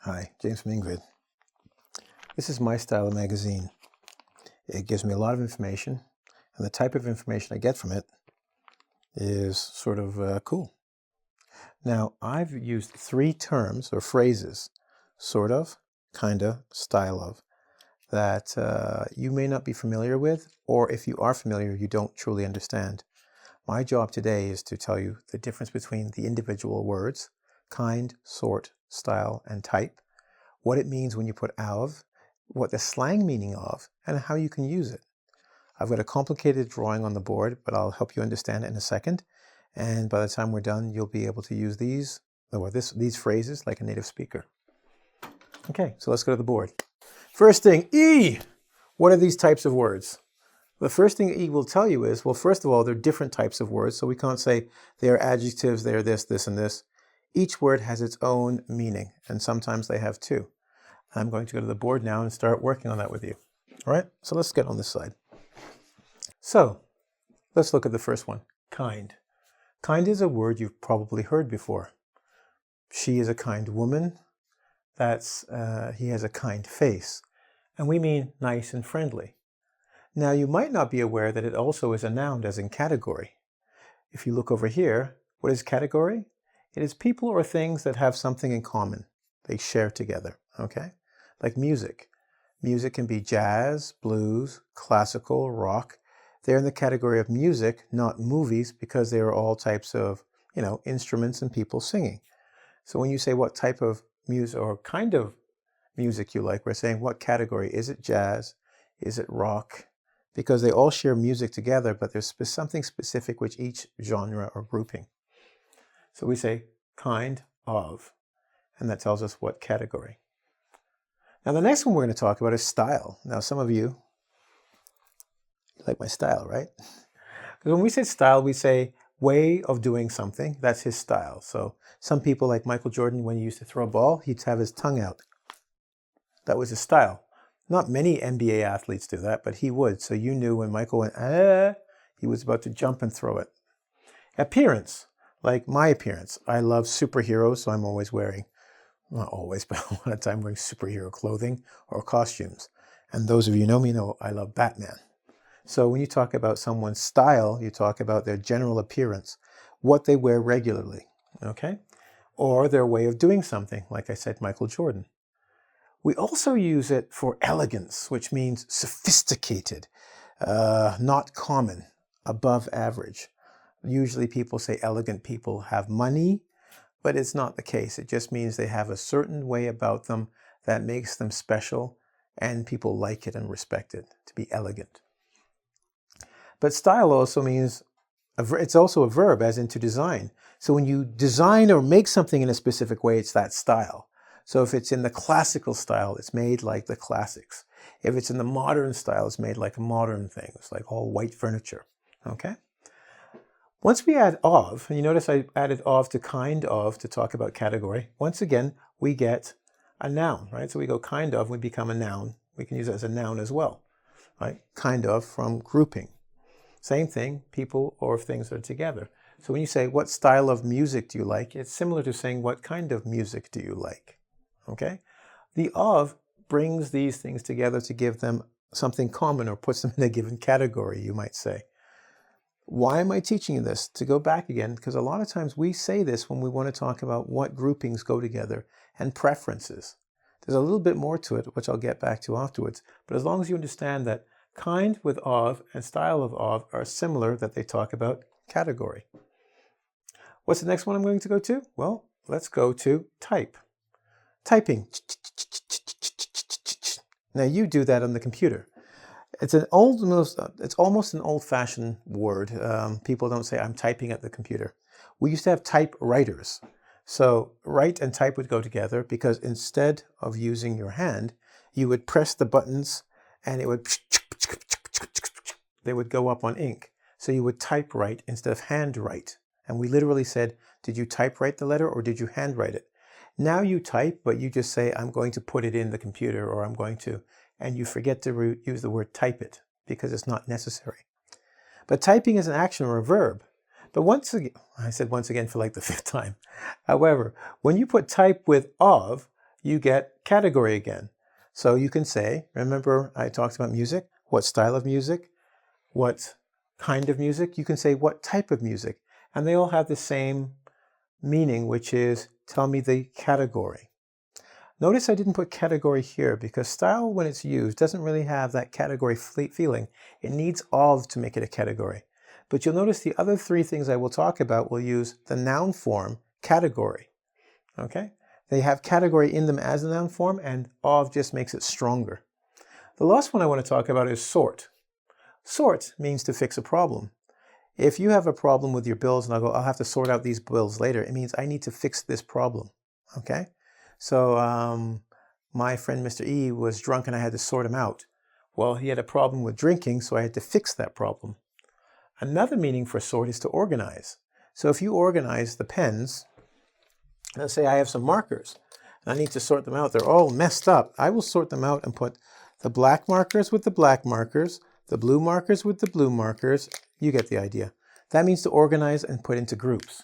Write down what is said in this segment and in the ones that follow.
Hi, James from engVid. This is my style of magazine. It gives me a lot of information, and the type of information I get from it is sort of cool. Now, I've used 3 terms or phrases, sort of, kinda, style of, that you may not be familiar with, or if you are familiar, you don't truly understand. My job today is to tell you the difference between the individual words, kind, sort, style, and type, what it means when you put of, what the slang meaning of, and how you can use it. I've got a complicated drawing on the board, but I'll help you understand it in a second. And by the time we're done, you'll be able to use these phrases like a native speaker. Okay, so let's go to the board. First thing, E. What are these types of words? The first thing E will tell you is, well, first of all, they're different types of words, so we can't say they are adjectives, they are this, this, and this. Each word has its own meaning, and sometimes they have 2. I'm going to go to the board now and start working on that with you. All right, so let's get on this side. So, let's look at the first one, kind. Kind is a word you've probably heard before. She is a kind woman. He has a kind face. And we mean nice and friendly. Now, you might not be aware that it also is a noun, as in category. If you look over here, what is category? It is people or things that have something in common. They share together, okay? Like music. Music can be jazz, blues, classical, rock. They're in the category of music, not movies, because they are all types of, instruments and people singing. So when you say what type of music or kind of music you like, we're saying what category. Is it jazz? Is it rock? Because they all share music together, but there's something specific with each genre or grouping. So we say kind of, and that tells us what category. Now the next one we're going to talk about is style. Now some of you like my style, right? Because when we say style, we say way of doing something. That's his style. So some people, like Michael Jordan, when he used to throw a ball, he'd have his tongue out. That was his style. Not many NBA athletes do that, but he would. So you knew when Michael went, he was about to jump and throw it. Appearance, like my appearance. I love superheroes, so I'm always wearing, not always, but a lot of time wearing superhero clothing or costumes. And those of you who know me know I love Batman. So when you talk about someone's style, you talk about their general appearance, what they wear regularly, okay? Or their way of doing something, like I said, Michael Jordan. We also use it for elegance, which means sophisticated, not common, above average. Usually people say elegant people have money, but it's not the case. It just means they have a certain way about them that makes them special, and people like it and respect it, to be elegant. But style also means, it's also a verb, as in to design. So when you design or make something in a specific way, it's that style. So if it's in the classical style, it's made like the classics. If it's in the modern style, it's made like modern things, like all white furniture, okay? Once we add of, and you notice I added of to kind of to talk about category, once again, we get a noun, right? So we go kind of, we become a noun. We can use it as a noun as well, right? Kind of from grouping. Same thing, people or things are together. So when you say, what style of music do you like? It's similar to saying, what kind of music do you like? Okay? The of brings these things together to give them something common or puts them in a given category, you might say. Why am I teaching you this? To go back again, because a lot of times we say this when we want to talk about what groupings go together and preferences. There's a little bit more to it, which I'll get back to afterwards. But as long as you understand that kind with of and style of are similar, that they talk about category. What's the next one I'm going to go to? Well, let's go to type. Typing. Now you do that on the computer. It's almost an old-fashioned word. People don't say, I'm typing at the computer. We used to have typewriters. So write and type would go together because instead of using your hand, you would press the buttons and they would go up on ink. So you would typewrite instead of handwrite. And we literally said, did you typewrite the letter or did you handwrite it? Now you type, but you just say, I'm going to put it in the computer or I'm going to, and you forget to use the word type it because it's not necessary. But typing is an action or a verb. But once again, I said once again for like the 5th time. However, when you put type with of, you get category again. So you can say, remember I talked about music, what style of music, what kind of music. You can say what type of music. And they all have the same meaning, which is tell me the category. Notice I didn't put category here because style, when it's used, doesn't really have that category feeling. It needs of to make it a category. But you'll notice the other 3 things I will talk about will use the noun form category. Okay? They have category in them as a noun form, and of just makes it stronger. The last one I want to talk about is sort. Sort means to fix a problem. If you have a problem with your bills and I'll have to sort out these bills later, it means I need to fix this problem. Okay? So my friend Mr. E was drunk and I had to sort him out. Well, he had a problem with drinking, so I had to fix that problem. Another meaning for sort is to organize. So if you organize the pens, let's say I have some markers and I need to sort them out. They're all messed up. I will sort them out and put the black markers with the black markers, the blue markers with the blue markers. You get the idea. That means to organize and put into groups.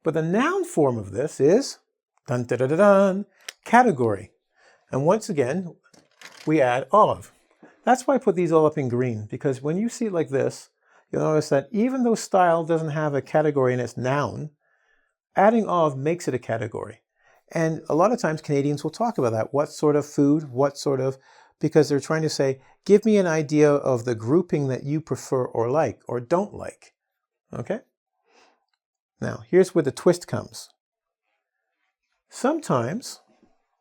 But the noun form of this is dun, dun, dun, dun, dun, category. And once again, we add of. That's why I put these all up in green, because when you see it like this, you'll notice that even though style doesn't have a category in its noun, adding of makes it a category. And a lot of times Canadians will talk about that. What sort of food, what sort of, because they're trying to say, give me an idea of the grouping that you prefer or like or don't like. Okay? Now, here's where the twist comes. Sometimes,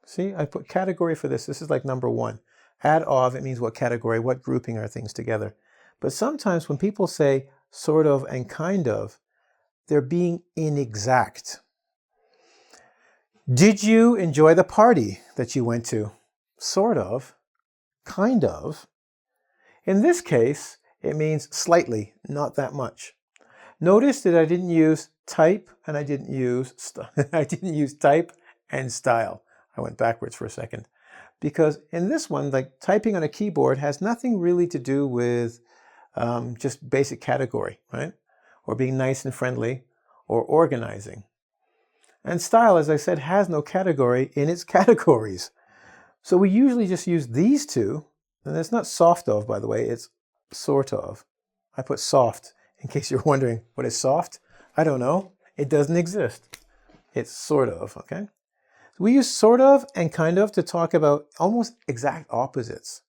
see, I put category for this. This is like number 1. Add of, it means what category, what grouping are things together. But sometimes when people say sort of and kind of, they're being inexact. Did you enjoy the party that you went to? Sort of, kind of. In this case, it means slightly, not that much. Notice that I didn't use type and I didn't use type and style. I went backwards for a second. Because in this one, like typing on a keyboard has nothing really to do with just basic category, right? Or being nice and friendly or organizing. And style, as I said, has no category in its categories. So we usually just use these two, and it's not soft of, by the way, it's sort of. I put soft in case you're wondering what is soft. I don't know. It doesn't exist. It's sort of, okay? We use sort of and kind of to talk about almost exact opposites.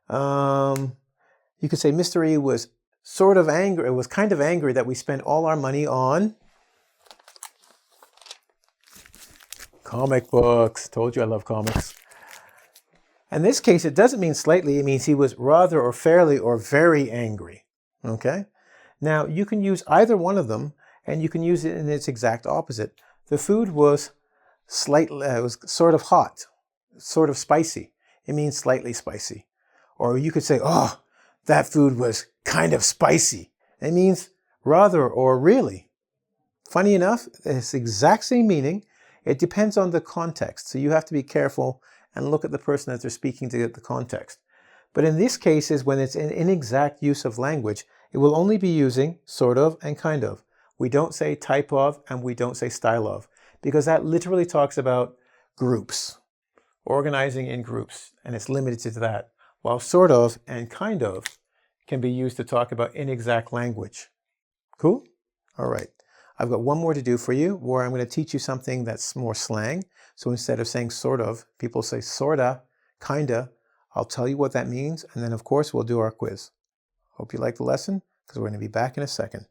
You could say Mr. E was sort of angry, was kind of angry that we spent all our money on comic books. Told you I love comics. In this case, it doesn't mean slightly. It means he was rather or fairly or very angry. Okay? Now, you can use either one of them, and you can use it in its exact opposite. The food was slightly, it was sort of hot, sort of spicy. It means slightly spicy. Or you could say, oh, that food was kind of spicy. It means rather or really. Funny enough, it's the exact same meaning. It depends on the context. So you have to be careful and look at the person that they're speaking to get the context. But in these cases, when it's an inexact use of language, it will only be using sort of and kind of. We don't say type of and we don't say style of, because that literally talks about groups, organizing in groups, and it's limited to that. While sort of and kind of can be used to talk about inexact language. Cool? All right. I've got one more to do for you where I'm going to teach you something that's more slang. So instead of saying sort of, people say sorta, kinda. I'll tell you what that means, and then of course we'll do our quiz. Hope you like the lesson, because we're going to be back in a second.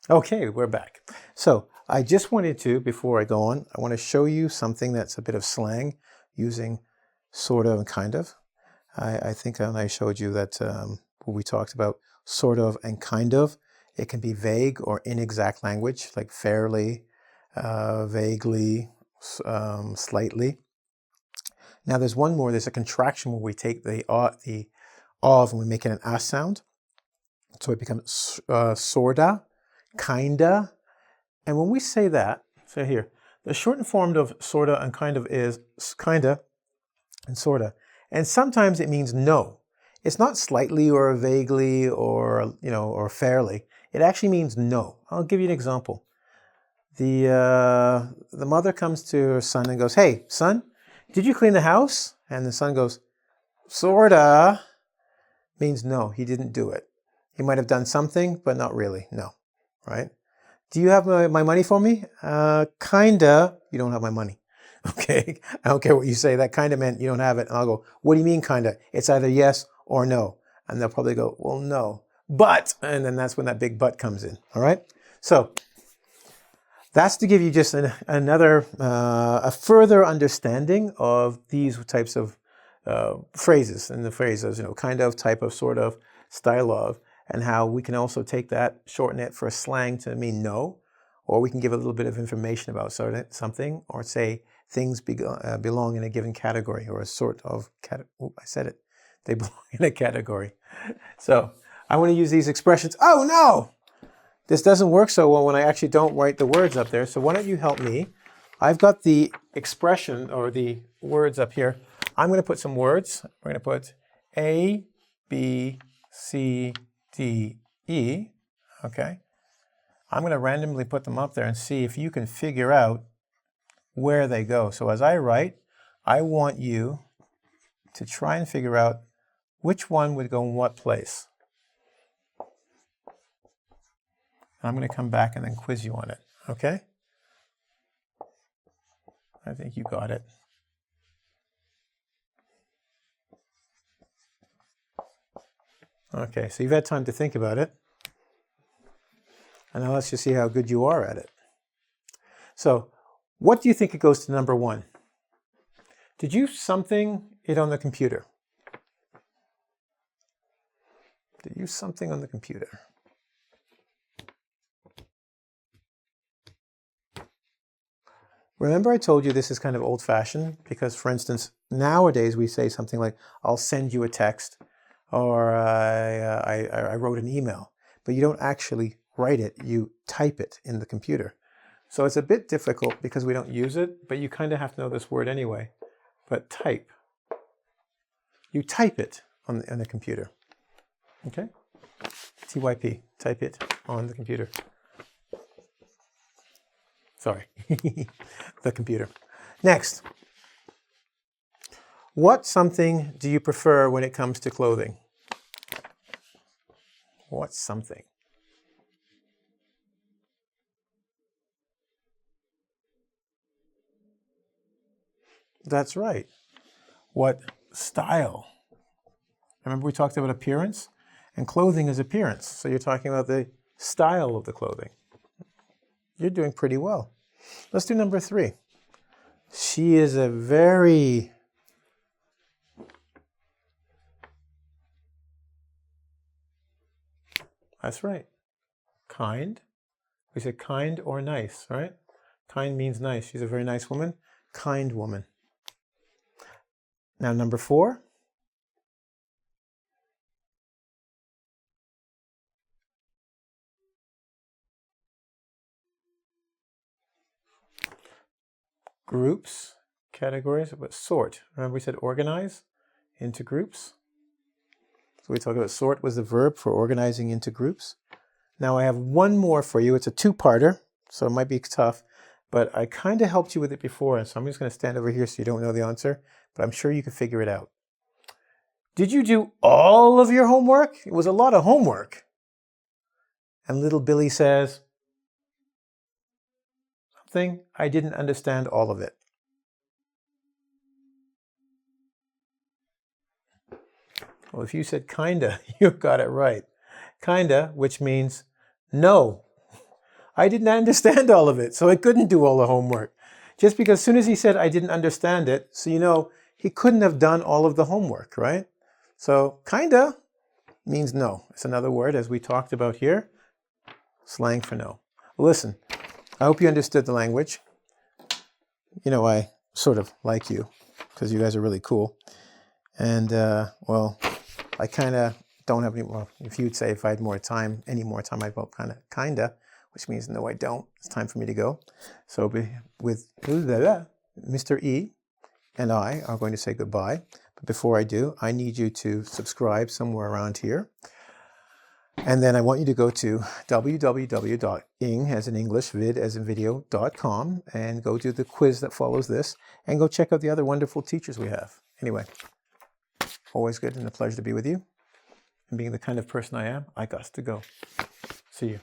Okay, we're back. So I just wanted to, before I go on, I want to show you something that's a bit of slang using sort of and kind of. I think I showed you that when we talked about sort of and kind of, it can be vague or inexact language, like fairly, vaguely, slightly. Now there's one more. There's a contraction where we take the of and we make it an a sound. So it becomes sorta, kinda. And when we say that, say here, the shortened form of sorta and kind of is kinda and sorta. And sometimes it means no. It's not slightly or vaguely or, or fairly. It actually means no. I'll give you an example. The mother comes to her son and goes, "Hey, son, did you clean the house?" And the son goes, "Sorta." Means no, he didn't do it. He might have done something, but not really. No, right? "Do you have my money for me?" Kinda. You don't have my money. Okay, I don't care what you say. That kinda meant you don't have it. And I'll go, "What do you mean kinda?" It's either yes or no. And they'll probably go, "Well, no, but," and then that's when that big but comes in. All right. So that's to give you just another, a further understanding of these types of phrases, and the phrases, kind of, type of, sort of, style of, and how we can also take that, shorten it for slang to mean no, or we can give a little bit of information about something, or say things belong in a given category, or a sort of I said it. They belong in a category. So I want to use these expressions. Oh no! This doesn't work so well when I actually don't write the words up there. So why don't you help me? I've got the expression or the words up here. I'm going to put some words. We're going to put A, B, C, D, E. Okay. I'm going to randomly put them up there and see if you can figure out where they go. So as I write, I want you to try and figure out which one would go in what place. I'm going to come back and then quiz you on it. Okay? I think you got it. Okay, so you've had time to think about it. And now let's just see how good you are at it. So, what do you think it goes to number 1? Did you something it on the computer? Did you something on the computer? Remember I told you this is kind of old-fashioned because, for instance, nowadays we say something like, "I'll send you a text," or I wrote an email. But you don't actually write it, you type it in the computer. So it's a bit difficult because we don't use it, but you kind of have to know this word anyway. But type. You type it on the computer. Okay? TYP, type it on the computer. Sorry, the computer. Next, what something do you prefer when it comes to clothing? What something? That's right. What style? Remember we talked about appearance? And clothing is appearance. So you're talking about the style of the clothing. You're doing pretty well. Let's do number 3. She is a very... That's right. Kind. We said kind or nice, right? Kind means nice. She's a very nice woman. Kind woman. Now number 4. Groups, categories, but sort. Remember we said organize into groups? So we talked about sort was the verb for organizing into groups. Now I have one more for you. It's a 2-parter, so it might be tough, but I kind of helped you with it before, so I'm just going to stand over here so you don't know the answer, but I'm sure you can figure it out. Did you do all of your homework? It was a lot of homework. And little Billy says, something, I didn't understand all of it. Well, if you said kinda, you got it right. Kinda, which means no. I didn't understand all of it, so I couldn't do all the homework. Just because as soon as he said I didn't understand it, so you know, he couldn't have done all of the homework, right? So kinda means no. It's another word, as we talked about here. Slang for no. Listen, I hope you understood the language. You know, I sort of like you, because you guys are really cool. And, well, I kind of don't have any more. If you'd say if I had more time, any more time, I'd vote kinda, which means no, I don't. It's time for me to go. So with Mr. E and I are going to say goodbye. But before I do, I need you to subscribe somewhere around here. And then I want you to go to www.ing, as in English, vid as in video.com, and go do the quiz that follows this, and go check out the other wonderful teachers we have. Anyway, always good and a pleasure to be with you. And being the kind of person I am, I got to go. See you.